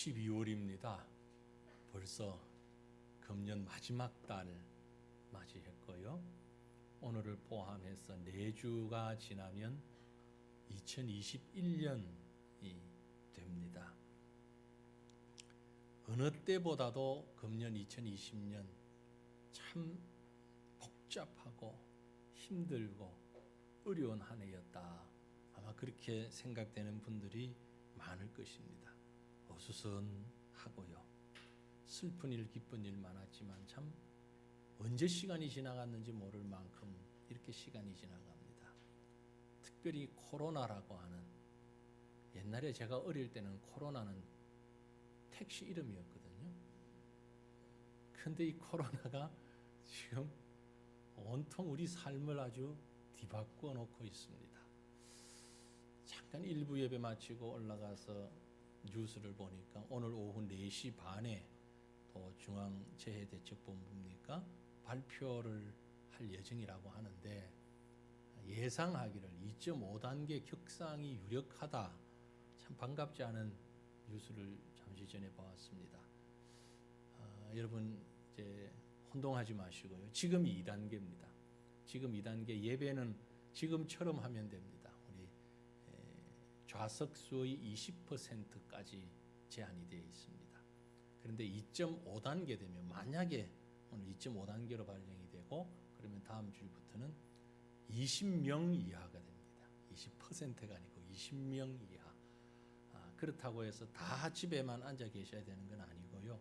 12월입니다. 벌써 금년 마지막 달 맞이했고요. 오늘을 포함해서 4주가 지나면 2021년이 됩니다. 어느 때보다도 금년 2020년 참 복잡하고 힘들고 어려운 한 해였다. 아마 그렇게 생각되는 분들이 많을 것입니다. 어수선하고요. 슬픈 일, 기쁜 일 많았지만 참 언제 시간이 지나갔는지 모를 만큼 이렇게 시간이 지나갑니다. 특별히 코로나라고 하는, 옛날에 제가 어릴 때는 코로나는 택시 이름이었거든요. 근데 이 코로나가 지금 온통 우리 삶을 아주 뒤바꿔 놓고 있습니다. 잠깐 일부 예배 마치고 올라가서 뉴스를 보니까 오늘 오후 4시 반에 또 중앙재해대책본부입니까? 발표를 할 예정이라고 하는데, 예상하기를 2.5단계 격상이 유력하다. 참 반갑지 않은 뉴스를 잠시 전에 보았습니다. 여러분 이제 혼동하지 마시고요. 지금 2단계입니다. 지금 2단계 예배는 지금처럼 하면 됩니다. 우리 좌석수의 20%까지 제한이 되어 있습니다. 그런데 2.5단계 되면, 만약에 오늘 2.5단계로 발령이 되고 그러면 다음 주부터는 20명 이하가 됩니다. 20%가 아니고 20명 이하. 그렇다고 해서 다 집에만 앉아 계셔야 되는 건 아니고요.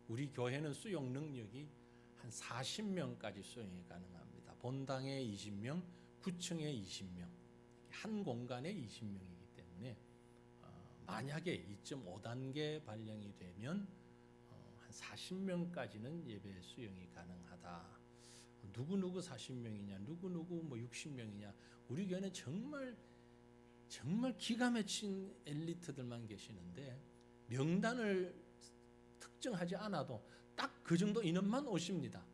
우리 교회는 수용 능력이 한 40명까지 수용이 가능합니다. 본당에 20명, 9층에 20명, 한 공간에 20명이기 때문에 만약에 2.5단계 발령이 되면 한 40명까지는 예배 수용이 가능하다. 누구 40명이냐, 누구 뭐 60명이냐. 우리 교회는 정말 기가 막힌 엘리트들만 계시는데, 명단을 특정하지 않아도 딱 그 정도 인원만 오십니다.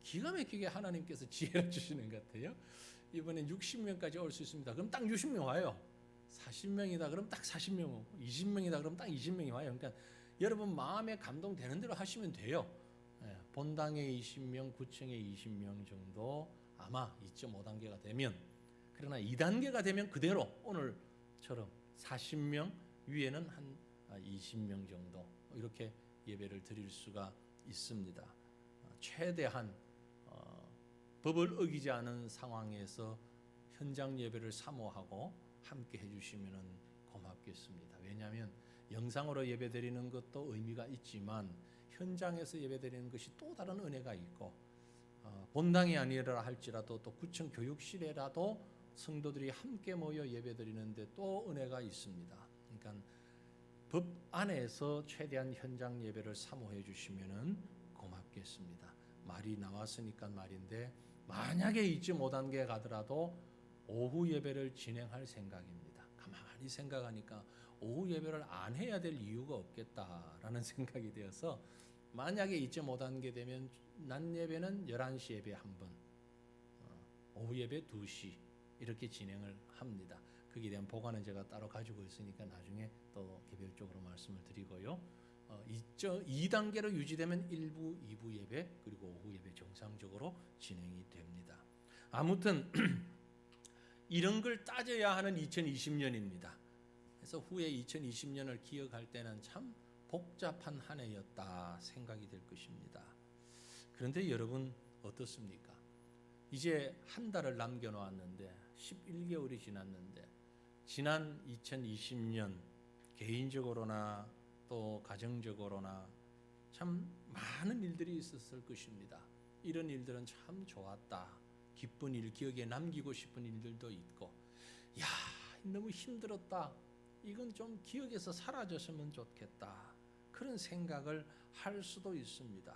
기가 막히게 하나님께서 지혜를 주시는 것 같아요. 이번엔 60명까지 올 수 있습니다. 그럼 딱 60명 와요. 40명이다 그럼 딱 40명 오고, 20명이다 그럼 딱 20명이 와요. 그러니까 여러분 마음에 감동되는 대로 하시면 돼요. 본당에 20명, 9층에 20명 정도 아마 2.5단계가 되면, 그러나 2단계가 되면 그대로 오늘처럼 40명, 위에는 한 20명 정도 이렇게 예배를 드릴 수가 있습니다. 최대한 법을 어기지 않은 상황에서 현장 예배를 사모하고 함께 해주시면 고맙겠습니다. 왜냐하면 영상으로 예배 드리는 것도 의미가 있지만 현장에서 예배 드리는 것이 또 다른 은혜가 있고, 본당이 아니라 할지라도 또 구청 교육실에라도 성도들이 함께 모여 예배 드리는데 또 은혜가 있습니다. 그러니까 법 안에서 최대한 현장 예배를 사모해 주시면 고맙겠습니다. 말이 나왔으니까 말인데, 만약에 2.5단계 가더라도 오후 예배를 진행할 생각입니다. 가만히 생각하니까 오후 예배를 안 해야 될 이유가 없겠다라는 생각이 되어서, 만약에 2.5단계 되면 낮 예배는 11시 예배 한 번, 오후 예배 2시 이렇게 진행을 합니다. 거기에 대한 보관은 제가 따로 가지고 있으니까 나중에 또 개별적으로 말씀을 드리고요. 2단계로 유지되면 1부, 2부 예배 그리고 오후 예배 정상적으로 진행이 됩니다. 아무튼 이런 걸 따져야 하는 2020년입니다. 그래서 후에 2020년을 기억할 때는 참 복잡한 한 해였다 생각이 될 것입니다. 그런데 여러분 어떻습니까? 이제 한 달을 남겨놓았는데 11개월이 지났는데, 지난 2020년 개인적으로나 또 가정적으로나 참 많은 일들이 있었을 것입니다. 이런 일들은 참 좋았다. 기쁜 일, 기억에 남기고 싶은 일들도 있고, 야, 너무 힘들었다. 이건 좀 기억에서 사라졌으면 좋겠다. 그런 생각을 할 수도 있습니다.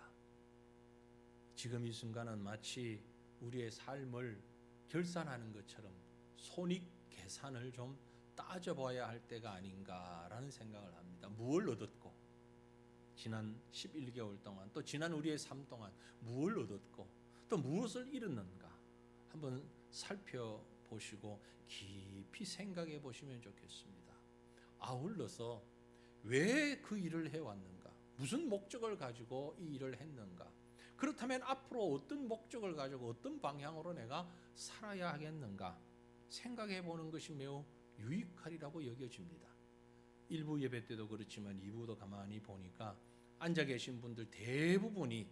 지금 이 순간은 마치 우리의 삶을 결산하는 것처럼 손익 계산을 좀 따져봐야 할 때가 아닌가라는 생각을 합니다. 무엇을 얻었고, 지난 11개월 동안, 또 지난 우리의 삶 동안 무엇을 얻었고, 또 무엇을 잃었는가 한번 살펴보시고 깊이 생각해 보시면 좋겠습니다. 아울러서 왜 그 일을 해왔는가? 무슨 목적을 가지고 이 일을 했는가? 그렇다면 앞으로 어떤 목적을 가지고 어떤 방향으로 내가 살아야 하겠는가? 생각해 보는 것이 매우 유익하리라고 여겨집니다. 1부 예배 때도 그렇지만 2부도 가만히 보니까 앉아 계신 분들 대부분이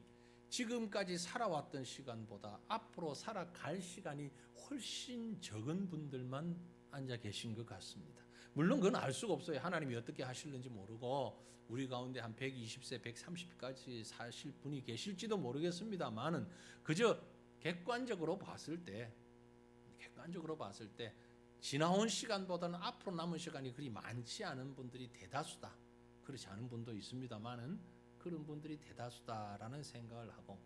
지금까지 살아왔던 시간보다 앞으로 살아갈 시간이 훨씬 적은 분들만 앉아 계신 것 같습니다. 물론 그건 알 수가 없어요. 하나님이 어떻게 하실는지 모르고 우리 가운데 한 120세, 130까지 사실 분이 계실지도 모르겠습니다만은 그저 객관적으로 봤을 때 지나온 시간보다는 앞으로 남은 시간이 그리 많지 않은 분들이 대다수다. 그렇지 않은 분도 있습니다만은 그런 분들이 대다수다라는 생각을 하고,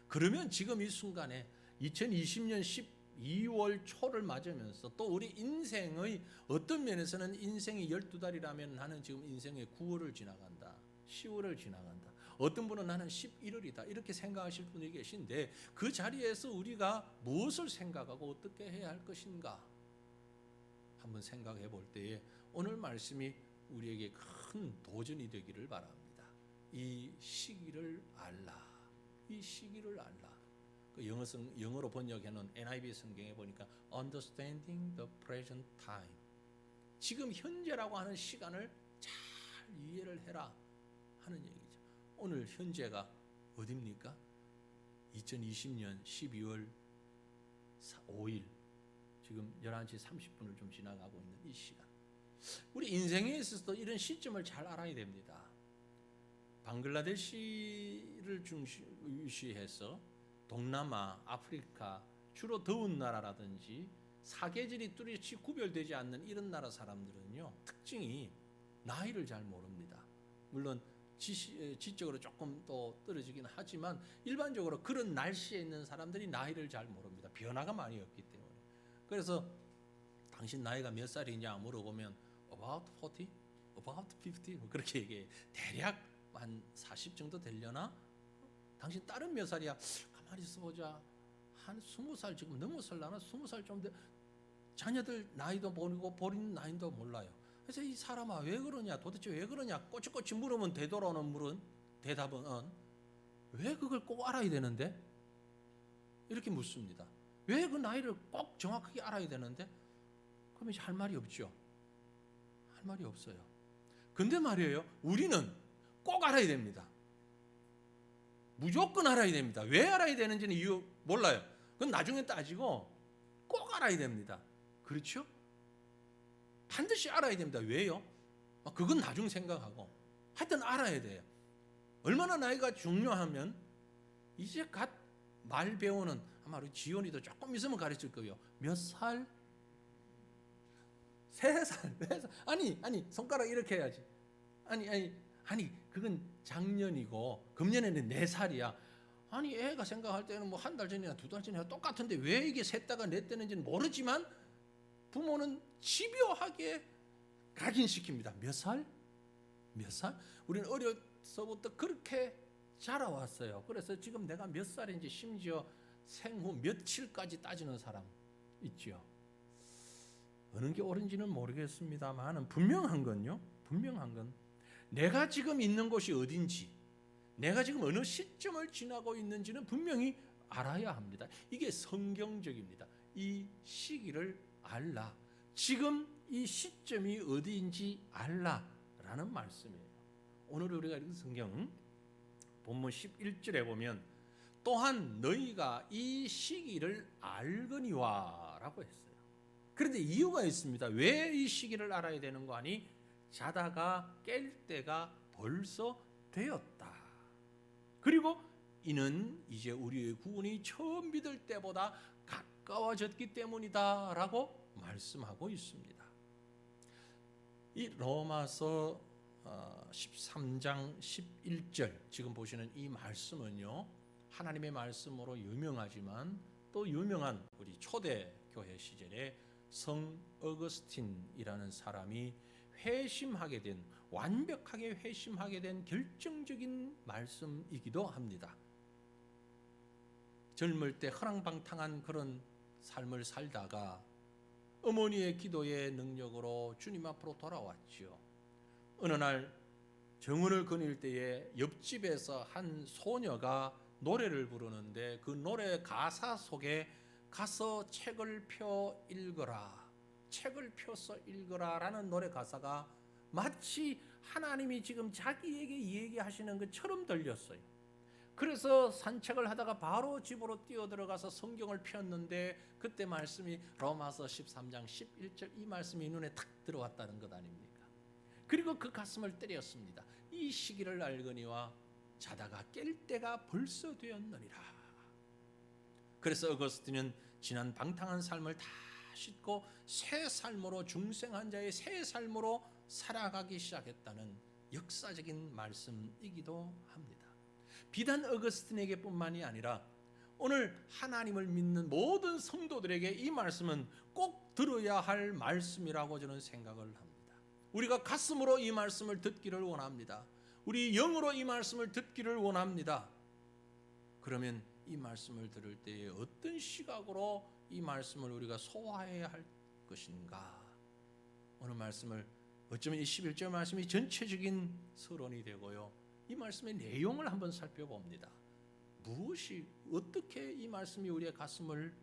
그러면 지금 이 순간에 2020년 12월 초를 맞으면서 또 우리 인생의 어떤 면에서는 인생이 12달이라면 나는 지금 인생의 9월을 지나간다, 10월을 지나간다, 어떤 분은 나는 11월이다 이렇게 생각하실 분이 계신데, 그 자리에서 우리가 무엇을 생각하고 어떻게 해야 할 것인가 한번 생각해 볼 때에 오늘 말씀이 우리에게 큰 도전이 되기를 바랍니다. 이 시기를 알라. 이 시기를 알라. 그 영어로 번역해 놓은 NIV 성경에 보니까 Understanding the present time. 지금 현재라고 하는 시간을 잘 이해를 해라 하는 얘기죠. 오늘 현재가 어디입니까? 2020년 12월 5일 지금 11시 30분을 좀 지나가고 있는 이 시간. 우리 인생에 있어서도 이런 시점을 잘 알아야 됩니다. 방글라데시를 중시해서 동남아, 아프리카, 주로 더운 나라라든지 사계절이 뚜렷이 구별되지 않는 이런 나라 사람들은요, 특징이 나이를 잘 모릅니다. 물론 지적으로 조금 또 떨어지긴 하지만 일반적으로 그런 날씨에 있는 사람들이 나이를 잘 모릅니다. 변화가 많이 없기 때문에. 그래서 당신 나이가 몇 살이냐 물어보면 about 40, about 50 그렇게 얘기해. 대략 한 40 정도 되려나? 당신 딸은 몇 살이야? 가만히 있어보자. 한 20살 지금 넘어설라나? 20살 좀 돼. 자녀들 나이도 모르고 본인 나이도 몰라요. 그래서 이 사람아 왜 그러냐? 도대체 왜 그러냐? 꼬치꼬치 물으면 되돌아오는 대답은 왜 그걸 꼭 알아야 되는데? 이렇게 묻습니다. 왜 그 나이를 꼭 정확하게 알아야 되는데? 그러면 이제 할 말이 없죠. 할 말이 없어요. 근데 말이에요, 우리는 꼭 알아야 됩니다. 무조건 알아야 됩니다. 왜 알아야 되는지는 이유 몰라요. 그건 나중에 따지고 꼭 알아야 됩니다. 그렇죠? 반드시 알아야 됩니다. 왜요? 그건 나중 생각하고 하여튼 알아야 돼요. 얼마나 나이가 중요하면 이제 갓 말 배우는 아마 우리 지원이도 조금 있으면 가르칠 거예요. 몇 살? 3살, 4살. 아니 손가락 이렇게 해야지. 아니 그건 작년이고 금년에는 4살이야. 아니 애가 생각할 때는 뭐 한 달 전이나 2달 전이나 똑같은데 왜 이게 셋다가 넷되는지는 모르지만 부모는 집요하게 각인시킵니다. 몇 살? 몇 살? 우리는 어려서부터 그렇게 자라왔어요. 그래서 지금 내가 몇 살인지 심지어 생후 며칠까지 따지는 사람 있죠. 어느 게 옳은지는 모르겠습니다만 분명한 건 내가 지금 있는 곳이 어딘지, 내가 지금 어느 시점을 지나고 있는지는 분명히 알아야 합니다. 이게 성경적입니다. 이 시기를 알라. 지금 이 시점이 어디인지 알라라는 말씀이에요. 오늘 우리가 읽은 성경 본문 11절에 보면 또한 너희가 이 시기를 알거니와 라고 했어요. 그런데 이유가 있습니다. 왜 이 시기를 알아야 되는 거 아니? 자다가 깰 때가 벌써 되었다. 그리고 이는 이제 우리의 구원이 처음 믿을 때보다 가까워졌기 때문이다 라고 말씀하고 있습니다. 이 로마서 13장 11절 지금 보시는 이 말씀은요, 하나님의 말씀으로 유명하지만 또 유명한 우리 초대교회 시절에 성 어거스틴이라는 사람이 회심하게 된, 완벽하게 회심하게 된 결정적인 말씀이기도 합니다. 젊을 때 허랑방탕한 그런 삶을 살다가 어머니의 기도의 능력으로 주님 앞으로 돌아왔지요. 어느 날 정원을 거닐 때에 옆집에서 한 소녀가 노래를 부르는데 그 노래 가사 속에 가서 책을 펴 읽어라, 책을 펴서 읽어라 라는 노래 가사가 마치 하나님이 지금 자기에게 얘기하시는 것처럼 들렸어요. 그래서 산책을 하다가 바로 집으로 뛰어들어가서 성경을 폈는데 그때 말씀이 로마서 13장 11절 이 말씀이 눈에 탁 들어왔다는 것 아닙니까? 그리고 그 가슴을 때렸습니다. 이 시기를 알거니와 자다가 깰 때가 벌써 되었느니라. 그래서 어거스틴은 지난 방탕한 삶을 다 씻고 새 삶으로, 중생한 자의 새 삶으로 살아가기 시작했다는 역사적인 말씀이기도 합니다. 비단 어거스틴에게 뿐만이 아니라 오늘 하나님을 믿는 모든 성도들에게 이 말씀은 꼭 들어야 할 말씀이라고 저는 생각을 합니다. 우리가 가슴으로 이 말씀을 듣기를 원합니다. 우리 영으로 이 말씀을 듣기를 원합니다. 그러면 이 말씀을 들을 때에 어떤 시각으로 이 말씀을 우리가 소화해야 할 것인가? 오늘 말씀을 어쩌면 이 11절 말씀이 전체적인 서론이 되고요. 이 말씀의 내용을 한번 살펴봅니다. 무엇이 어떻게 이 말씀이 우리의 가슴을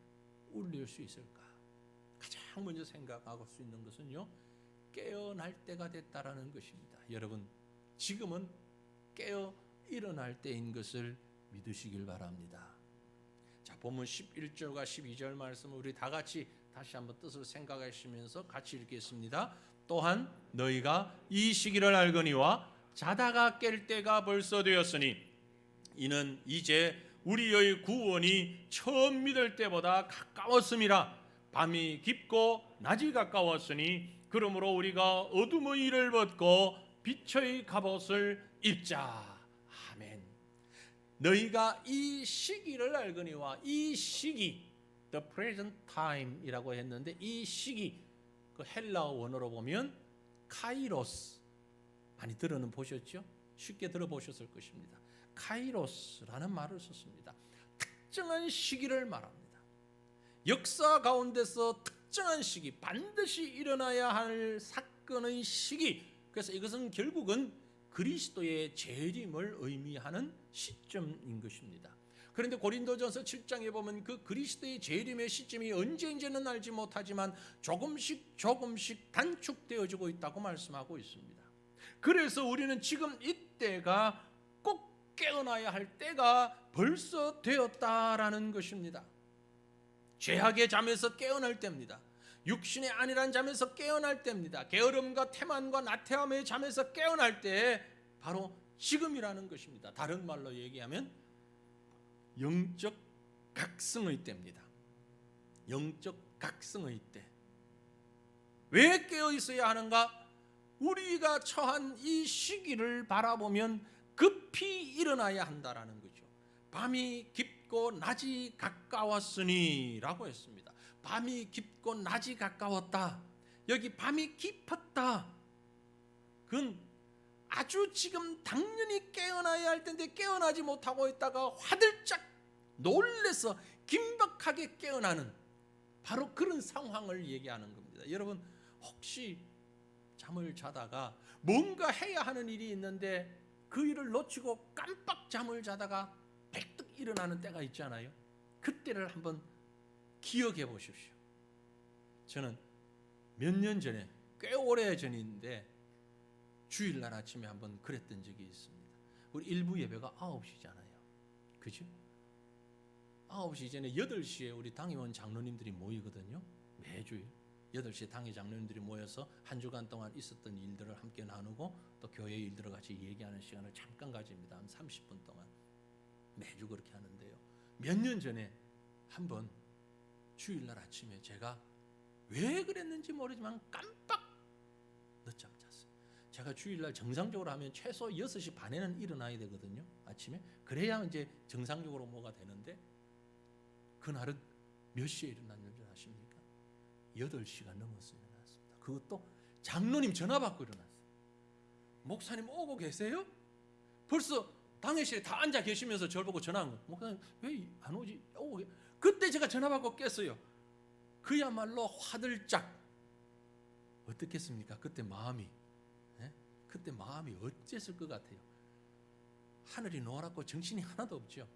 울릴 수 있을까? 가장 먼저 생각할 수 있는 것은요, 깨어날 때가 됐다라는 것입니다. 여러분, 지금은 깨어 일어날 때인 것을 믿으시길 바랍니다. 자, 본문 11절과 12절 말씀을 우리 다 같이 다시 한번 뜻을 생각하시면서 같이 읽겠습니다. 또한 너희가 이 시기를 알거니와 자다가 깰 때가 벌써 되었으니 이는 이제 우리의 구원이 처음 믿을 때보다 가까웠음이라. 밤이 깊고 낮이 가까웠으니 그러므로 우리가 어둠의 일을 벗고 빛의 갑옷을 입자. 아멘. 너희가 이 시기를 알거니와, 이 시기, the present time이라고 했는데 이 시기, 그 헬라어 원어로 보면 카이로스, 많이 들어는 보셨죠? 쉽게 들어보셨을 것입니다. 카이로스라는 말을 썼습니다. 특정한 시기를 말합니다. 역사 가운데서 특정한 시기, 반드시 일어나야 할 사건의 시기. 그래서 이것은 결국은 그리스도의 재림을 의미하는 시점인 것입니다. 그런데 고린도전서 7장에 보면 그 그리스도의 재림의 시점이 언제인지는 알지 못하지만 조금씩 단축되어지고 있다고 말씀하고 있습니다. 그래서 우리는 지금 이때가 꼭 깨어나야 할 때가 벌써 되었다라는 것입니다. 죄악의 잠에서 깨어날 때입니다. 육신의 안일한 잠에서 깨어날 때입니다. 게으름과 태만과 나태함의 잠에서 깨어날 때 바로 지금이라는 것입니다. 다른 말로 얘기하면 영적 각성의 때입니다. 영적 각성의 때. 왜 깨어 있어야 하는가? 우리가 처한 이 시기를 바라보면 급히 일어나야 한다라는 거죠. 밤이 깊고 낮이 가까웠으니 라고 했습니다. 밤이 깊고 낮이 가까웠다. 여기 밤이 깊었다. 그건 아주 지금 당연히 깨어나야 할 텐데 깨어나지 못하고 있다가 화들짝 놀래서 긴박하게 깨어나는 바로 그런 상황을 얘기하는 겁니다. 여러분, 혹시 잠을 자다가 뭔가 해야 하는 일이 있는데 그 일을 놓치고 깜빡 잠을 자다가 백득 일어나는 때가 있잖아요. 그때를 한번 기억해 보십시오. 저는 몇 년 전에, 꽤 오래 전인데 주일날 아침에 한번 그랬던 적이 있습니다. 우리 일부 예배가 9시잖아요. 그죠? 9시 전에 8시에 우리 당회원 장로님들이 모이거든요. 매주일 8시에 당회 장로님들이 모여서 한 주간 동안 있었던 일들을 함께 나누고 또 교회 일들을 같이 얘기하는 시간을 잠깐 가집니다. 한 30분 동안 매주 그렇게 하는데요. 몇 년 전에 한번 주일날 아침에 제가 왜 그랬는지 모르지만 깜빡 늦잠 잤어요. 제가 주일날 정상적으로 하면 최소 6시 반에는 일어나야 되거든요. 아침에. 그래야 이제 정상적으로 뭐가 되는데 그날은 몇 시에 일어났는 줄 아십니까? 8시가 넘었어요. 일어났습니다. 그것도 장로님 전화 받고 일어났어요. 목사님 오고 계세요? 벌써 당회실에 다 앉아 계시면서 저를 보고 전화한 거예요. 목사님 왜 안 오지? 오고 계세요? 그때 제가 전화 받고 깼어요. 그야말로 화들짝. 어떻겠습니까? 그때 마음이 그때 마음이 어땠을 것 같아요? 하늘이 노랗고 정신이 하나도 없죠.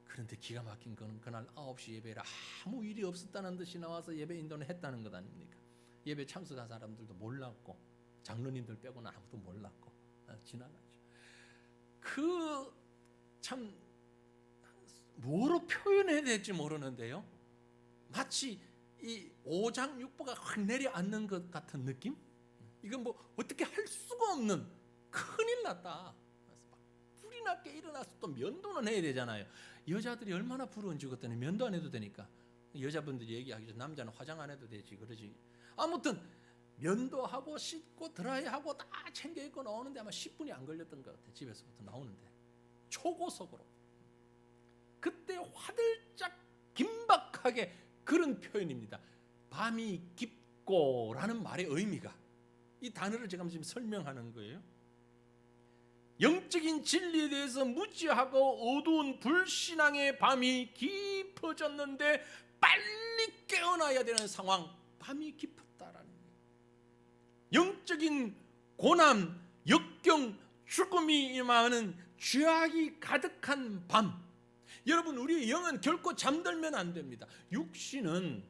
그런데 기가 막힌 거는 그날 9시 예배라 아무 일이 없었다는 듯이 나와서 예배 인도는 했다는 것 아닙니까? 예배 참석한 사람들도 몰랐고 장로님들 빼고는 아무도 몰랐고 지나갔죠. 그 참 뭐로 표현해야 될지 모르는데요. 마치 이 5장 6부가 확 내려앉는 것 같은 느낌? 이건 뭐 어떻게 할 수가 없는 큰일 났다. 불이 났게 일어나서 또 면도는 해야 되잖아요. 여자들이 얼마나 부러운지 그랬더니 면도 안 해도 되니까 여자분들이 얘기하기죠. 남자는 화장 안 해도 되지 그러지. 아무튼 면도하고 씻고 드라이하고 다 챙겨 입고 나오는데 아마 10분이 안 걸렸던 것 같아요. 집에서부터 나오는데 초고속으로. 그때 화들짝 긴박하게 그런 표현입니다. 밤이 깊고라는 말의 의미가, 이 단어를 제가 지금 설명하는 거예요. 영적인 진리에 대해서 무지하고 어두운 불신앙의 밤이 깊어졌는데 빨리 깨어나야 되는 상황, 밤이 깊었다라는 거예요. 영적인 고난, 역경, 죽음이 임하는 죄악이 가득한 밤. 여러분, 우리의 영은 결코 잠들면 안 됩니다. 육신은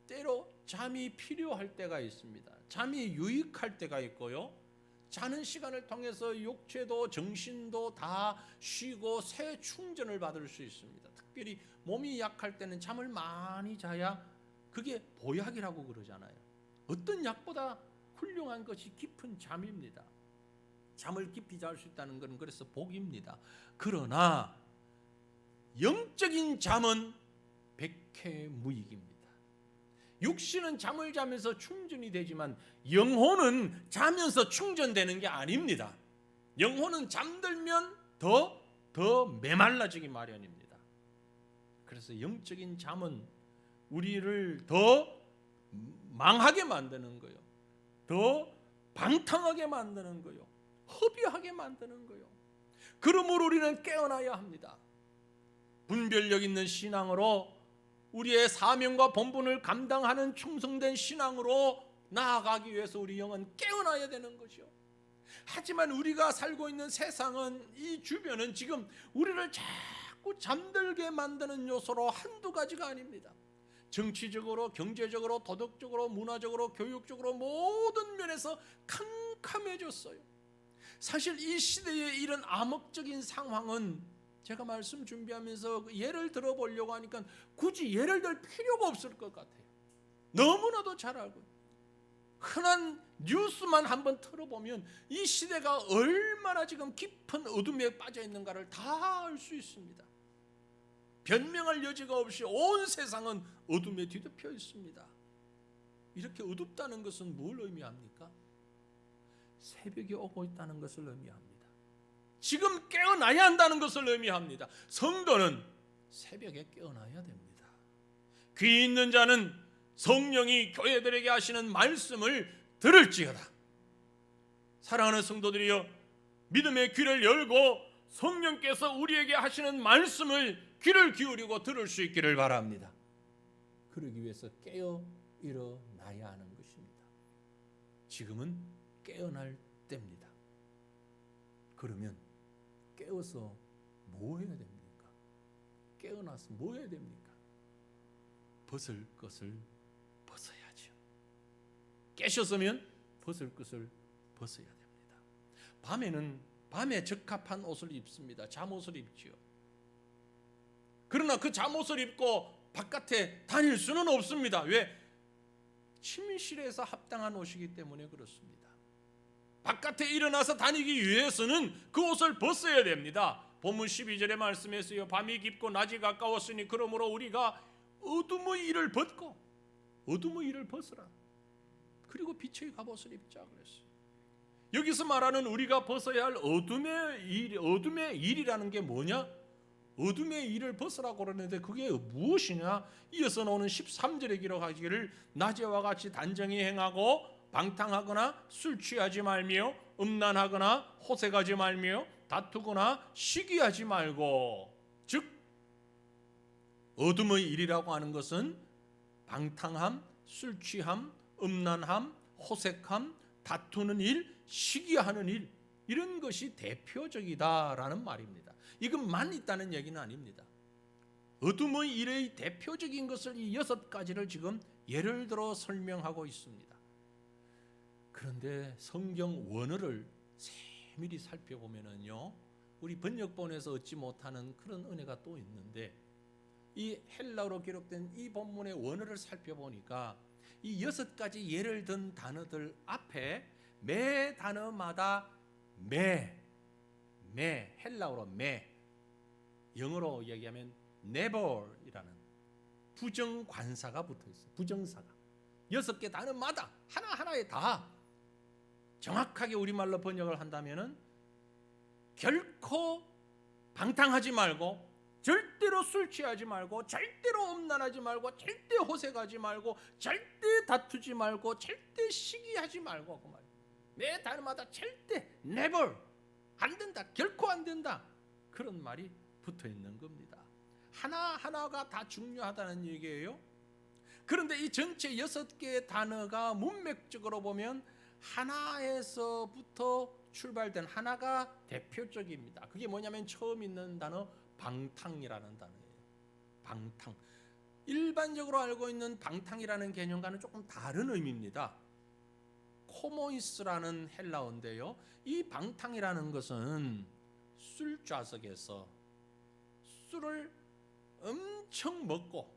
때로 잠이 필요할 때가 있습니다. 잠이 유익할 때가 있고요. 자는 시간을 통해서 육체도 정신도 다 쉬고 새 충전을 받을 수 있습니다. 특별히 몸이 약할 때는 잠을 많이 자야 그게 보약이라고 그러잖아요. 어떤 약보다 훌륭한 것이 깊은 잠입니다. 잠을 깊이 잘 수 있다는 것은 그래서 복입니다. 그러나 영적인 잠은 백해무익입니다. 육신은 잠을 자면서 충전이 되지만 영혼은 자면서 충전되는 게 아닙니다. 영혼은 잠들면 더 메말라지기 마련입니다. 그래서 영적인 잠은 우리를 더 망하게 만드는 거예요. 더 방탕하게 만드는 거예요. 허비하게 만드는 거예요. 그러므로 우리는 깨어나야 합니다. 분별력 있는 신앙으로 우리의 사명과 본분을 감당하는 충성된 신앙으로 나아가기 위해서 우리 영은 깨어나야 되는 것이요. 하지만 우리가 살고 있는 세상은, 이 주변은 지금 우리를 자꾸 잠들게 만드는 요소로 한두 가지가 아닙니다. 정치적으로, 경제적으로, 도덕적으로, 문화적으로, 교육적으로 모든 면에서 캄캄해졌어요. 사실 이 시대에 이런 암흑적인 상황은 제가 말씀 준비하면서 예를 들어보려고 하니까 굳이 예를 들 필요가 없을 것 같아요. 너무나도 잘 알고, 흔한 뉴스만 한번 틀어보면 이 시대가 얼마나 지금 깊은 어둠에 빠져 있는가를 다 알 수 있습니다. 변명할 여지가 없이 온 세상은 어둠에 뒤덮여 있습니다. 이렇게 어둡다는 것은 뭘 의미합니까? 새벽이 오고 있다는 것을 의미합니다. 지금 깨어나야 한다는 것을 의미합니다. 성도는 새벽에 깨어나야 됩니다. 귀 있는 자는 성령이 교회들에게 하시는 말씀을 들을지어다. 사랑하는 성도들이여, 믿음의 귀를 열고 성령께서 우리에게 하시는 말씀을 귀를 기울이고 들을 수 있기를 바랍니다. 그러기 위해서 깨어 일어나야 하는 것입니다. 지금은 깨어날 때입니다. 그러면 깨어서 뭐 해야 됩니까? 깨어나서 뭐 해야 됩니까? 벗을 것을 벗어야죠. 깨셨으면 벗을 것을 벗어야 됩니다. 밤에 적합한 옷을 입습니다. 잠옷을 입지요. 그러나 그 잠옷을 입고 바깥에 다닐 수는 없습니다. 왜? 침실에서 합당한 옷이기 때문에 그렇습니다. 바깥에 일어나서 다니기 위해서는 그 옷을 벗어야 됩니다. 본문 12절의 말씀에서요, 밤이 깊고 낮이 가까웠으니 그러므로 우리가 어둠의 일을 벗고, 어둠의 일을 벗으라. 그리고 빛의 갑옷을 입자 그랬어요. 여기서 말하는 우리가 벗어야 할 어둠의 일이라는 게 뭐냐? 어둠의 일을 벗으라고 그러는데 그게 무엇이냐? 이어서 나오는 13절에 기록하기를 낮에와 같이 단정히 행하고 방탕하거나 술 취하지 말며 음란하거나 호색하지 말며 다투거나 시기하지 말고. 즉 어둠의 일이라고 하는 것은 방탕함, 술 취함, 음란함, 호색함, 다투는 일, 시기하는 일, 이런 것이 대표적이다라는 말입니다. 이것만 있다는 얘기는 아닙니다. 어둠의 일의 대표적인 것을 이 6가지를 지금 예를 들어 설명하고 있습니다. 그런데 성경 원어를 세밀히 살펴보면요, 우리 번역본에서 얻지 못하는 그런 은혜가 또 있는데, 이 헬라어로 기록된 이 본문의 원어를 살펴보니까 이 6가지 예를 든 단어들 앞에 매 단어마다 헬라어로 영어로 얘기하면 never이라는 부정관사가 붙어 있어요. 부정사가 6개 단어마다 하나하나에 다 정확하게 우리말로 번역을 한다면은 결코 방탕하지 말고, 절대로 술 취하지 말고, 절대로 음란하지 말고, 절대 호색하지 말고, 절대 다투지 말고, 절대 시기하지 말고, 그 말. 매 단어마다 절대 never, 안 된다, 결코 안 된다, 그런 말이 붙어 있는 겁니다. 하나하나가 다 중요하다는 얘기예요. 그런데 이 전체 6개의 단어가 문맥적으로 보면 하나에서부터 출발된 하나가 대표적입니다. 그게 뭐냐면 처음 있는 단어 방탕이라는 단어예요. 방탕. 일반적으로 알고 있는 방탕이라는 개념과는 조금 다른 의미입니다. 코모이스라는 헬라어인데요, 이 방탕이라는 것은 술좌석에서 술을 엄청 먹고,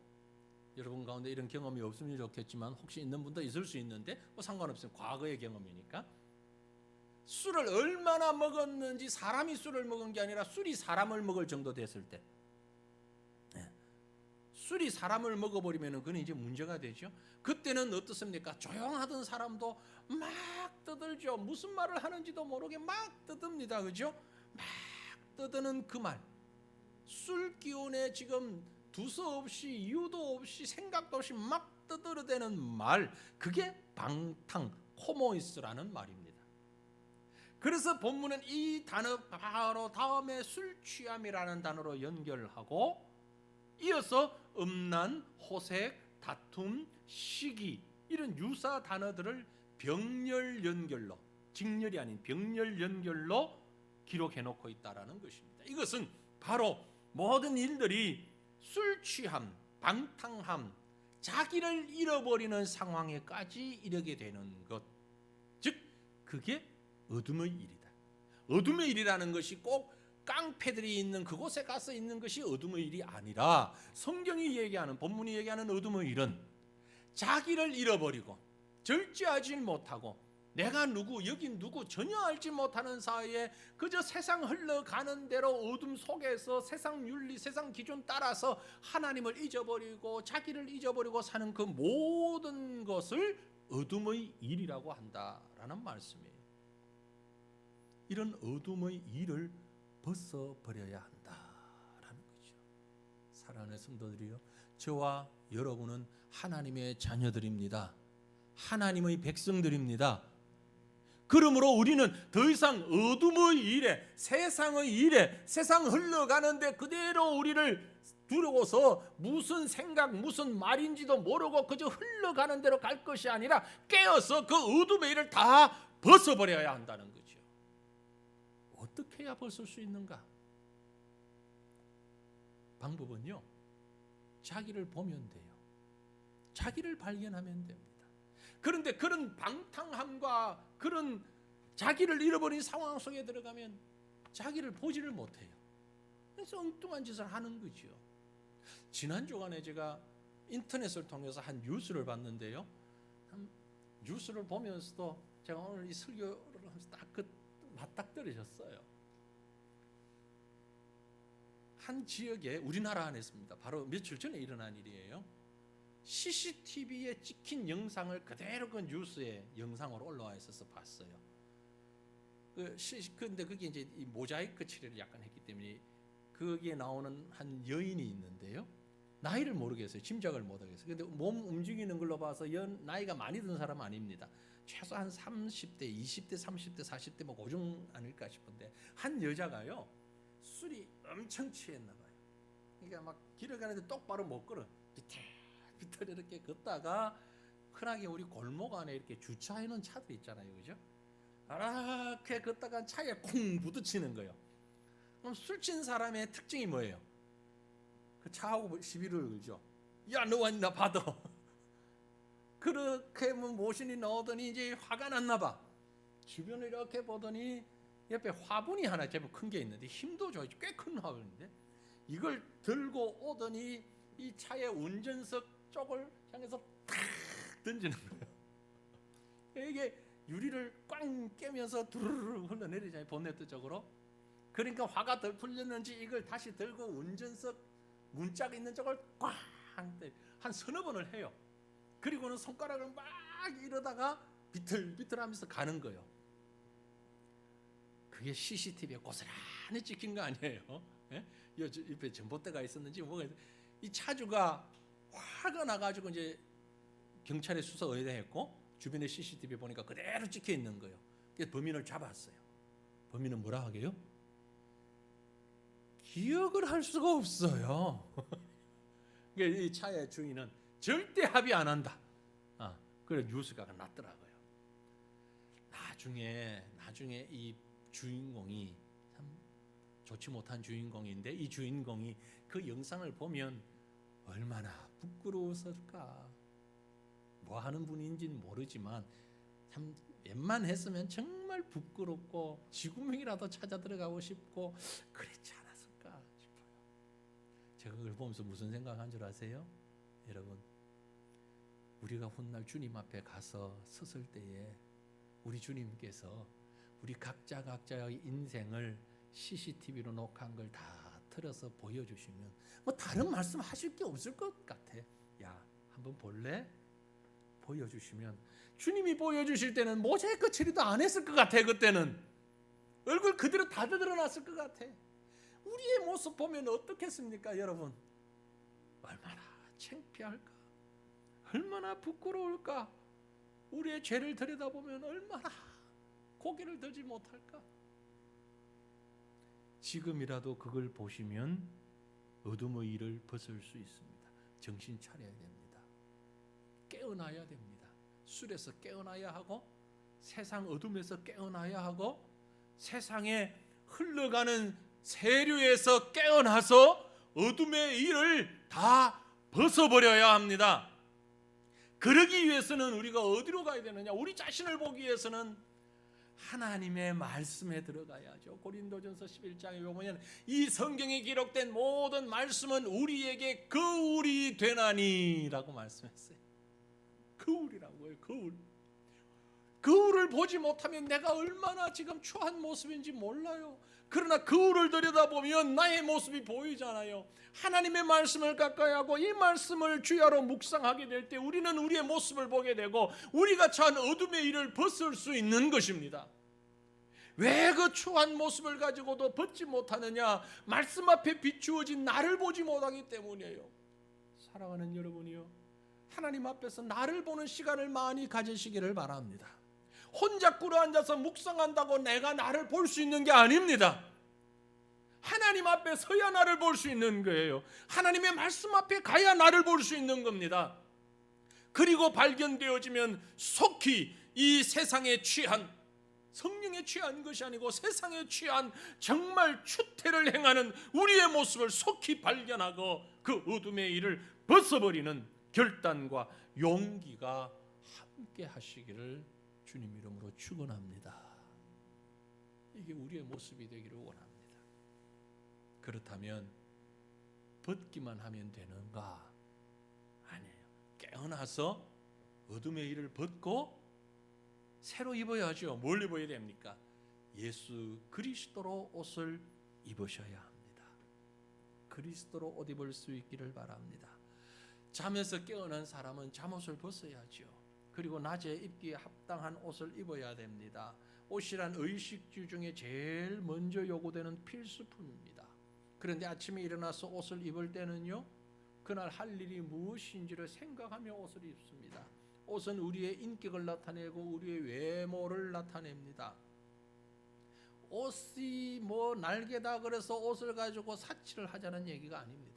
여러분 가운데 이런 경험이 없으면 좋겠지만 혹시 있는 분도 있을 수 있는데 뭐 상관없어요. 과거의 경험이니까. 술을 얼마나 먹었는지, 사람이 술을 먹은 게 아니라 술이 사람을 먹을 정도 됐을 때, 술이 사람을 먹어버리면 그건 이제 문제가 되죠. 그때는 어떻습니까? 조용하던 사람도 막 떠들죠. 무슨 말을 하는지도 모르게 막 떠듭니다. 그죠? 막 떠드는 그 말, 술 기운에 지금 두서없이 이유도 없이 생각도 없이 막 떠들어대는 말, 그게 방탕, 코모이스라는 말입니다. 그래서 본문은 이 단어 바로 다음에 술 취함이라는 단어로 연결하고, 이어서 음란, 호색, 다툼, 시기, 이런 유사 단어들을 병렬 연결로, 직렬이 아닌 병렬 연결로 기록해 놓고 있다라는 것입니다. 이것은 바로 모든 일들이 술 취함, 방탕함, 자기를 잃어버리는 상황에까지 이르게 되는 것, 즉 그게 어둠의 일이다. 어둠의 일이라는 것이 꼭 깡패들이 있는 그곳에 가서 있는 것이 어둠의 일이 아니라, 성경이 얘기하는, 본문이 얘기하는 어둠의 일은 자기를 잃어버리고 절제하지 못하고 내가 누구, 여기 누구 전혀 알지 못하는 사이에 그저 세상 흘러가는 대로 어둠 속에서 세상 윤리, 세상 기준 따라서 하나님을 잊어버리고 자기를 잊어버리고 사는 그 모든 것을 어둠의 일이라고 한다라는 말씀이에요. 이런 어둠의 일을 벗어버려야 한다라는 거죠. 사랑하는 성도들이요, 저와 여러분은 하나님의 자녀들입니다. 하나님의 백성들입니다. 그러므로 우리는 더 이상 어둠의 일에, 세상의 일에, 세상 흘러가는데 그대로 우리를 두려워서 무슨 생각, 무슨 말인지도 모르고 그저 흘러가는 대로 갈 것이 아니라 깨어서 그 어둠의 일을 다 벗어버려야 한다는 거죠. 어떻게 해야 벗을 수 있는가? 방법은요, 자기를 보면 돼요. 자기를 발견하면 됩니다. 그런데 그런 방탕함과 그런 자기를 잃어버린 상황 속에 들어가면 자기를 보지를 못해요. 그래서 엉뚱한 짓을 하는 거죠. 지난 주간에 제가 인터넷을 통해서 한 뉴스를 봤는데요, 뉴스를 보면서도 제가 오늘 이 설교를 하면서 딱 맞닥뜨리셨어요. 한 지역에, 우리나라 안에 있습니다. 바로 며칠 전에 일어난 일이에요. CCTV에 찍힌 영상을 그대로 그 뉴스에 영상으로 올라와 있어서 봤어요. 그런데 그게 이제 이 모자이크 처리를 약간 했기 때문에 거기에 나오는 한 여인이 있는데요, 나이를 모르겠어요. 짐작을 못하겠어요. 근데 몸 움직이는 걸로 봐서 나이가 많이 든 사람은 아닙니다. 최소한 30대, 20대, 30대, 40대 뭐 고정 아닐까 싶은데, 한 여자가요 술이 엄청 취했나 봐요. 그러니까 막 길을 가는데 똑바로 못 걸어. 비틀비틀 이렇게 걷다가 흔하게 우리 골목 안에 이렇게 주차해 놓은 차들 있잖아요, 그죠? 이렇게 걷다가 차에 쿵 부딪히는 거예요. 그럼 술 친 사람의 특징이 뭐예요? 그 차하고 시비를 걸죠. 야, 너 왔나 받아. 그렇게 모신이 나오더니 이제 화가 났나 봐. 주변을 이렇게 보더니 옆에 화분이 하나 제법 큰 게 있는데 힘도 좋아요. 꽤 큰 화분인데 이걸 들고 오더니 이 차의 운전석 쪽을 향해서 탁 던지는 거예요. 이게 유리를 꽝 깨면서 두루루 흘러내리잖아요, 본네트 쪽으로. 그러니까 화가 덜 풀렸는지 이걸 다시 들고 운전석 문짝 있는 쪽을 꽝 때려 한 서너 번을 해요. 그리고는 손가락을 막 이러다가 비틀비틀하면서 가는 거예요. 그게 CCTV에 고스란히 찍힌 거 아니에요? 예? 옆에 전봇대가 있었는지 뭐가 이 차주가 화가 나가지고 이제 경찰에 수사 의뢰했고 주변에 CCTV 보니까 그대로 찍혀 있는 거예요. 그래서 범인을 잡았어요. 범인은 뭐라 하게요? 기억을 할 수가 없어요. 그러니까 이 차의 주인은 절대 합의 안 한다. 그래 뉴스가 났더라고요. 나중에 이 주인공이 참 좋지 못한 주인공인데 이 주인공이 그 영상을 보면 얼마나 부끄러웠을까. 뭐 하는 분인지는 모르지만 참 웬만했으면 정말 부끄럽고 지구명이라도 찾아 들어가고 싶고 그랬지 않았을까 싶어요. 제가 그걸 보면서 무슨 생각한 줄 아세요? 여러분, 우리가 훗날 주님 앞에 가서 섰을 때에 우리 주님께서 우리 각자의 인생을 CCTV로 녹화한 걸 다 틀어서 보여주시면 뭐 다른 말씀 하실 게 없을 것 같아. 야, 한번 볼래? 보여주시면 주님이 보여주실 때는 모자이크 처리도 안 했을 것 같아. 그때는 얼굴 그대로 다 드러났을 것 같아. 우리의 모습 보면 어떻겠습니까, 여러분? 얼마나 창피할까? 얼마나 부끄러울까? 우리의 죄를 들여다보면 얼마나 고개를 들지 못할까? 지금이라도 그걸 보시면 어둠의 일을 벗을 수 있습니다. 정신 차려야 됩니다. 깨어나야 됩니다. 술에서 깨어나야 하고 세상 어둠에서 깨어나야 하고 세상에 흘러가는 세류에서 깨어나서 어둠의 일을 다 벗어버려야 합니다. 그러기 위해서는 우리가 어디로 가야 되느냐? 우리 자신을 보기 위해서는 하나님의 말씀에 들어가야죠. 고린도전서 11장에 보면 이 성경에 기록된 모든 말씀은 우리에게 거울이 되나니라고 말씀했어요. 거울이라고요. 거울을 보지 못하면 내가 얼마나 지금 추한 모습인지 몰라요. 그러나 거울을 들여다보면 나의 모습이 보이잖아요. 하나님의 말씀을 가까이 하고 이 말씀을 주야로 묵상하게 될 때 우리는 우리의 모습을 보게 되고 우리가 처한 어둠의 일을 벗을 수 있는 것입니다. 왜 그 추한 모습을 가지고도 벗지 못하느냐? 말씀 앞에 비추어진 나를 보지 못하기 때문이에요. 사랑하는 여러분이요, 하나님 앞에서 나를 보는 시간을 많이 가지시기를 바랍니다. 혼자 꿇어앉아서 묵상한다고 내가 나를 볼 수 있는 게 아닙니다. 하나님 앞에 서야 나를 볼 수 있는 거예요. 하나님의 말씀 앞에 가야 나를 볼 수 있는 겁니다. 그리고 발견되어지면 속히 이 세상에 취한, 성령에 취한 것이 아니고 세상에 취한 정말 추태를 행하는 우리의 모습을 속히 발견하고 그 어둠의 일을 벗어버리는 결단과 용기가 함께 하시기를 주님 이름으로 축원합니다. 이게 우리의 모습이 되기를 원합니다. 그렇다면 벗기만 하면 되는가? 아니에요. 깨어나서 어둠의 일을 벗고 새로 입어야죠. 뭘 입어야 됩니까? 예수 그리스도로 옷을 입으셔야 합니다. 그리스도로 옷 입을 수 있기를 바랍니다. 잠에서 깨어난 사람은 잠옷을 벗어야죠. 그리고 낮에 입기에 합당한 옷을 입어야 됩니다. 옷이란 의식주 중에 제일 먼저 요구되는 필수품입니다. 그런데 아침에 일어나서 옷을 입을 때는요, 그날 할 일이 무엇인지를 생각하며 옷을 입습니다. 옷은 우리의 인격을 나타내고 우리의 외모를 나타냅니다. 옷이 뭐 날개다 그래서 옷을 가지고 사치를 하자는 얘기가 아닙니다.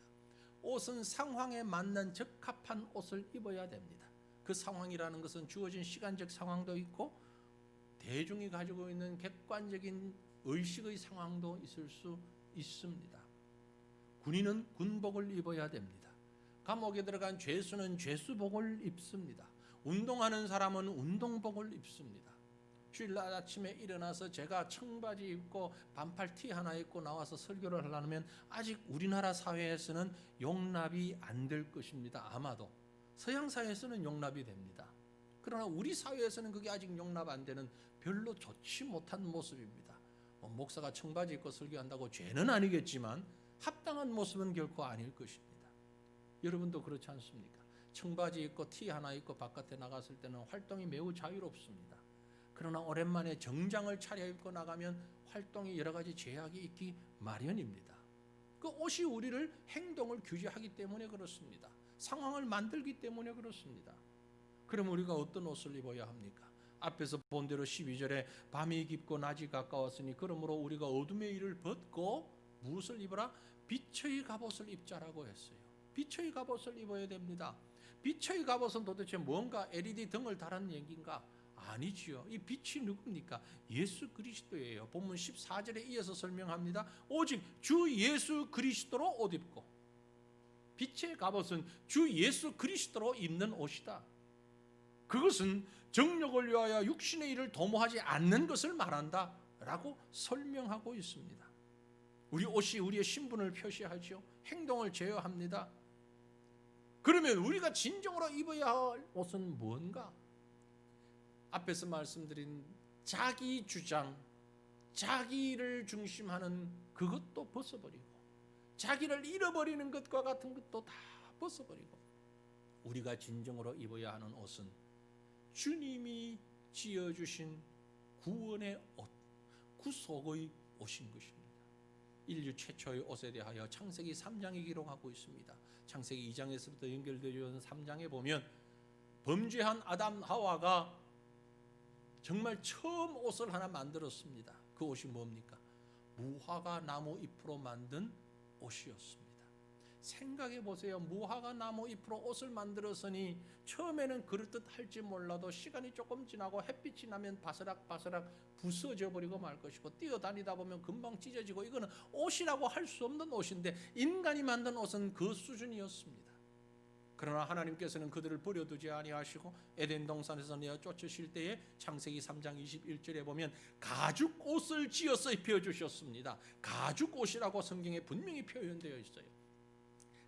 옷은 상황에 맞는 적합한 옷을 입어야 됩니다. 그 상황이라는 것은 주어진 시간적 상황도 있고 대중이 가지고 있는 객관적인 의식의 상황도 있을 수 있습니다. 군인은 군복을 입어야 됩니다. 감옥에 들어간 죄수는 죄수복을 입습니다. 운동하는 사람은 운동복을 입습니다. 주일날 아침에 일어나서 제가 청바지 입고 반팔 티 하나 입고 나와서 설교를 하려면 아직 우리나라 사회에서는 용납이 안 될 것입니다. 아마도 서양 사회에서는 용납이 됩니다. 그러나 우리 사회에서는 그게 아직 용납 안 되는 별로 좋지 못한 모습입니다. 목사가 청바지 입고 설교한다고 죄는 아니겠지만 합당한 모습은 결코 아닐 것입니다. 여러분도 그렇지 않습니까? 청바지 입고 티 하나 입고 바깥에 나갔을 때는 활동이 매우 자유롭습니다. 그러나 오랜만에 정장을 차려입고 나가면 활동이 여러 가지 제약이 있기 마련입니다. 그 옷이 우리를 행동을 규제하기 때문에 그렇습니다. 상황을 만들기 때문에 그렇습니다. 그럼 우리가 어떤 옷을 입어야 합니까? 앞에서 본 대로 12절에 밤이 깊고 낮이 가까웠으니 그러므로 우리가 어둠의 일을 벗고 무엇을 입어라? 빛의 갑옷을 입자라고 했어요. 빛의 갑옷을 입어야 됩니다. 빛의 갑옷은 도대체 뭔가 LED 등을 달은 얘기인가? 아니지요. 이 빛이 누굽니까? 예수 그리스도예요. 본문 14절에 이어서 설명합니다. 오직 주 예수 그리스도로 옷 입고, 빛의 갑옷은 주 예수 그리스도로 입는 옷이다. 그것은 정욕을 위하여 육신의 일을 도모하지 않는 것을 말한다 라고 설명하고 있습니다. 우리 옷이 우리의 신분을 표시하죠. 행동을 제어합니다. 그러면 우리가 진정으로 입어야 할 옷은 뭔가? 앞에서 말씀드린 자기 주장, 자기를 중심하는 그것도 벗어버리고, 자기를 잃어버리는 것과 같은 것도 다 벗어버리고, 우리가 진정으로 입어야 하는 옷은 주님이 지어주신 구원의 옷, 구속의 옷인 것입니다. 인류 최초의 옷에 대하여 창세기 3장이 기록하고 있습니다. 창세기 2장에서부터 연결되어 있는 3장에 보면 범죄한 아담 하와가 정말 처음 옷을 하나 만들었습니다. 그 옷이 뭡니까? 무화과 나무 잎으로 만든 옷이었습니다. 생각해 보세요. 무화과 나무 잎으로 옷을 만들었으니 처음에는 그럴듯할지 몰라도 시간이 조금 지나고 햇빛이 나면 바스락바스락 부서져 버리고 말 것이고, 뛰어다니다 보면 금방 찢어지고, 이거는 옷이라고 할 수 없는 옷인데 인간이 만든 옷은 그 수준이었습니다. 그러나 하나님께서는 그들을 버려두지 아니하시고 에덴 동산에서 내어 쫓으실 때에 창세기 3장 21절에 보면 가죽 옷을 지어서 입혀주셨습니다. 가죽 옷이라고 성경에 분명히 표현되어 있어요.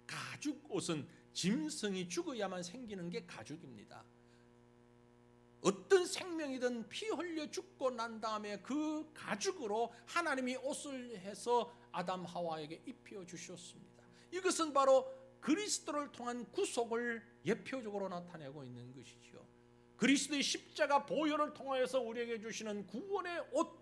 가죽 옷은 짐승이 죽어야만 생기는 게 가죽입니다. 어떤 생명이든 피 흘려 죽고 난 다음에 그 가죽으로 하나님이 옷을 해서 아담 하와에게 입혀 주셨습니다. 이것은 바로 그리스도를 통한 구속을 예표적으로 나타내고 있는 것이죠. 그리스도의 십자가 보혈을 통하여서 우리에게 주시는 구원의 옷,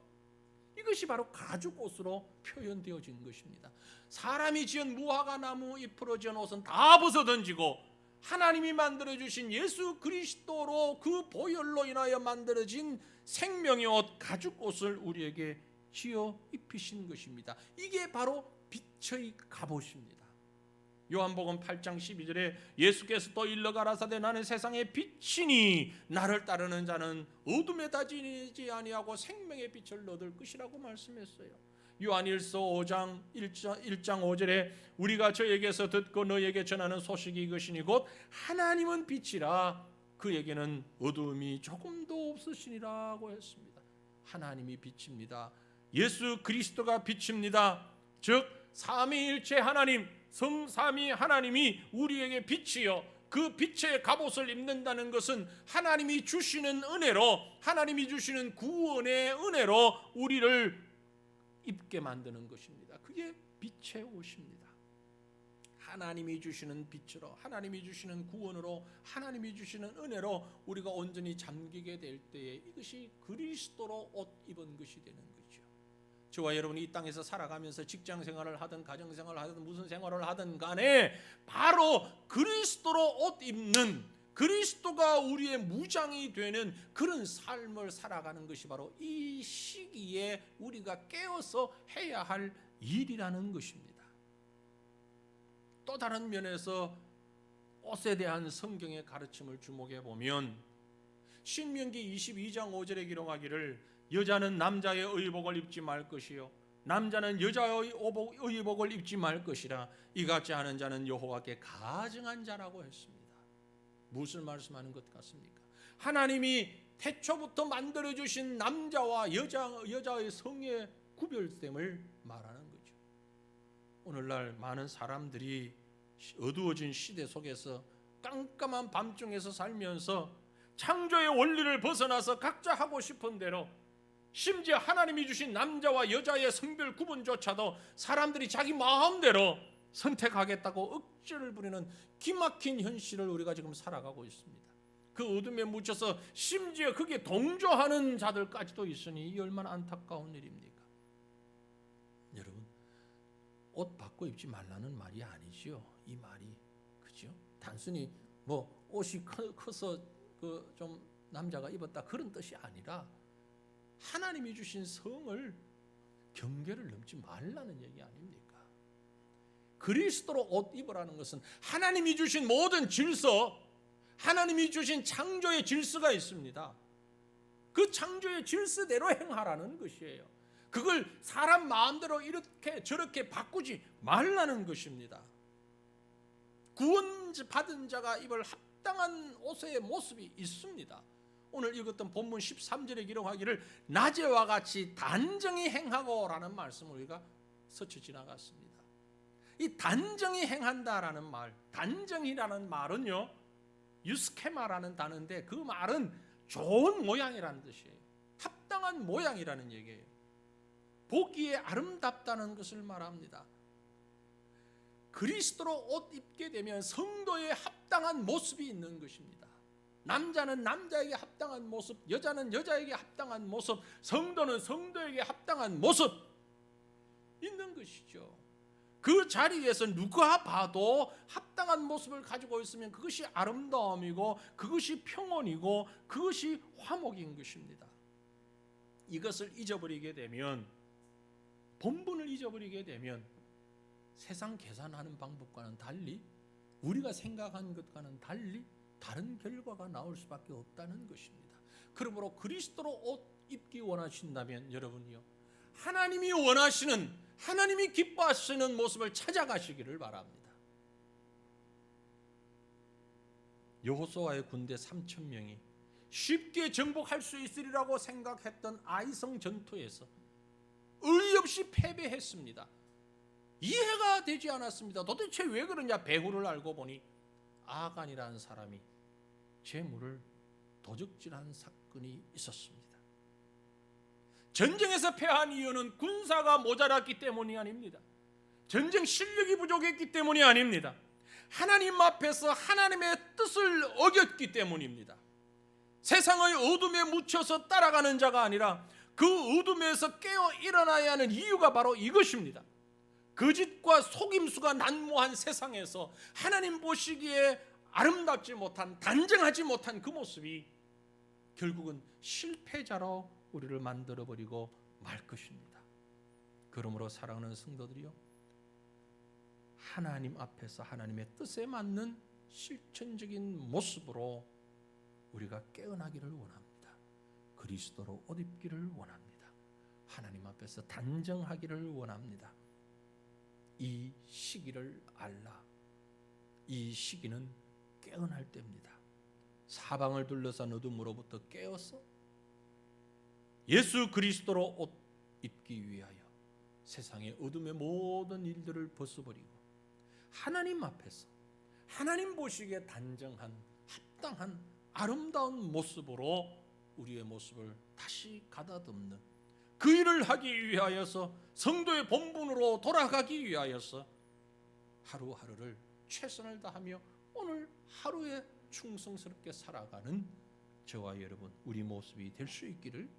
이것이 바로 가죽 옷으로 표현되어진 것입니다. 사람이 지은 무화과 나무 잎으로 지은 옷은 다 벗어 던지고 하나님이 만들어 주신 예수 그리스도로 그 보혈로 인하여 만들어진 생명의 옷, 가죽 옷을 우리에게 지어 입히신 것입니다. 이게 바로 빛의 갑옷입니다. 요한복음 8장 12절에 예수께서 또 일러 가라사대 나는 세상의 빛이니 나를 따르는 자는 어둠에 다니지 아니하고 생명의 빛을 얻을 것이라고 말씀했어요. 요한일서 5장 1장 5절에 우리가 저에게서 듣고 너에게 전하는 소식이 이것이니 곧 하나님은 빛이라 그에게는 어둠이 조금도 없으시니라고 했습니다. 하나님이 빛입니다. 예수 그리스도가 빛입니다. 즉 삼위일체 하나님, 성삼위 하나님이 우리에게 빛이요, 그 빛의 갑옷을 입는다는 것은 하나님이 주시는 은혜로, 하나님이 주시는 구원의 은혜로 우리를 입게 만드는 것입니다. 그게 빛의 옷입니다. 하나님이 주시는 빛으로, 하나님이 주시는 구원으로, 하나님이 주시는 은혜로 우리가 온전히 잠기게 될 때에 이것이 그리스도로 옷 입은 것이 되는 거죠. 저와 여러분이 이 땅에서 살아가면서 직장 생활을 하든 가정 생활을 하든 무슨 생활을 하든 간에 바로 그리스도로 옷 입는, 그리스도가 우리의 무장이 되는 그런 삶을 살아가는 것이 바로 이 시기에 우리가 깨어서 해야 할 일이라는 것입니다. 또 다른 면에서 옷에 대한 성경의 가르침을 주목해 보면 신명기 22장 5절에 기록하기를 여자는 남자의 의복을 입지 말 것이요 남자는 여자의 의복을 입지 말 것이라 이같이 하는 자는 여호와께 가증한 자라고 했습니다. 무엇을 말씀하는 것 같습니까? 하나님이 태초부터 만들어주신 남자와 여자의 성의 구별됨을 말하는 거죠. 오늘날 많은 사람들이 어두워진 시대 속에서 깜깜한 밤중에서 살면서 창조의 원리를 벗어나서 각자 하고 싶은 대로, 심지어 하나님이 주신 남자와 여자의 성별 구분조차도 사람들이 자기 마음대로 선택하겠다고 억지를 부리는 기막힌 현실을 우리가 지금 살아가고 있습니다. 그 어둠에 묻혀서 심지어 그게 동조하는 자들까지도 있으니 이 얼마나 안타까운 일입니까? 여러분, 옷 바꿔 입지 말라는 말이 아니지요. 이 말이, 그죠? 단순히 뭐 옷이 커서 그 좀 남자가 입었다 그런 뜻이 아니라 하나님이 주신 성을 경계를 넘지 말라는 얘기 아닙니까? 그리스도로 옷 입으라는 것은 하나님이 주신 모든 질서, 하나님이 주신 창조의 질서가 있습니다. 그 창조의 질서대로 행하라는 것이에요. 그걸 사람 마음대로 이렇게 저렇게 바꾸지 말라는 것입니다. 구원받은 자가 입을 합당한 옷의 모습이 있습니다. 오늘 읽었던 본문 13절에 기록하기를 낮에와 같이 단정히 행하고 라는 말씀을 우리가 스쳐 지나갔습니다. 이 단정히 행한다라는 말, 단정이라는 말은요 유스케마라는 단어인데 그 말은 좋은 모양이라는 뜻이에요. 합당한 모양이라는 얘기예요. 보기에 아름답다는 것을 말합니다. 그리스도로 옷 입게 되면 성도의 합당한 모습이 있는 것입니다. 남자는 남자에게 합당한 모습, 여자는 여자에게 합당한 모습, 성도는 성도에게 합당한 모습 있는 것이죠. 그 자리에서 누가 봐도 합당한 모습을 가지고 있으면 그것이 아름다움이고 그것이 평온이고 그것이 화목인 것입니다. 이것을 잊어버리게 되면, 본분을 잊어버리게 되면 세상 계산하는 방법과는 달리, 우리가 생각한 것과는 달리 다른 결과가 나올 수밖에 없다는 것입니다. 그러므로 그리스도로 옷 입기 원하신다면 여러분이요, 하나님이 원하시는, 하나님이 기뻐하시는 모습을 찾아가시기를 바랍니다. 여호수아의 군대 3,000명이 쉽게 정복할 수 있으리라고 생각했던 아이성 전투에서 의리 없이 패배했습니다. 이해가 되지 않았습니다. 도대체 왜 그러냐? 배후를 알고 보니 아간이라는 사람이 재물을 도적질한 사건이 있었습니다. 전쟁에서 패한 이유는 군사가 모자랐기 때문이 아닙니다. 전쟁 실력이 부족했기 때문이 아닙니다. 하나님 앞에서 하나님의 뜻을 어겼기 때문입니다. 세상의 어둠에 묻혀서 따라가는 자가 아니라 그 어둠에서 깨어 일어나야 하는 이유가 바로 이것입니다. 거짓과 속임수가 난무한 세상에서 하나님 보시기에 아름답지 못한, 단정하지 못한 그 모습이 결국은 실패자로 우리를 만들어버리고 말 것입니다. 그러므로 사랑하는 성도들이요, 하나님 앞에서 하나님의 뜻에 맞는 실천적인 모습으로 우리가 깨어나기를 원합니다. 그리스도로 옷 입기를 원합니다. 하나님 앞에서 단정하기를 원합니다. 이 시기를 알라. 이 시기는 깨어날 때입니다. 사방을 둘러싼 어둠으로부터 깨어서 예수 그리스도로 옷 입기 위하여 세상의 어둠의 모든 일들을 벗어버리고 하나님 앞에서 하나님 보시기에 단정한, 합당한, 아름다운 모습으로 우리의 모습을 다시 가다듬는 그 일을 하기 위하여서, 성도의 본분으로 돌아가기 위하여서 하루하루를 최선을 다하며 오늘 하루에 충성스럽게 살아가는 저와 여러분, 우리 모습이 될 수 있기를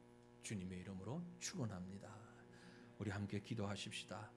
주님의 이름으로 축원합니다. 우리 함께 기도하십시다.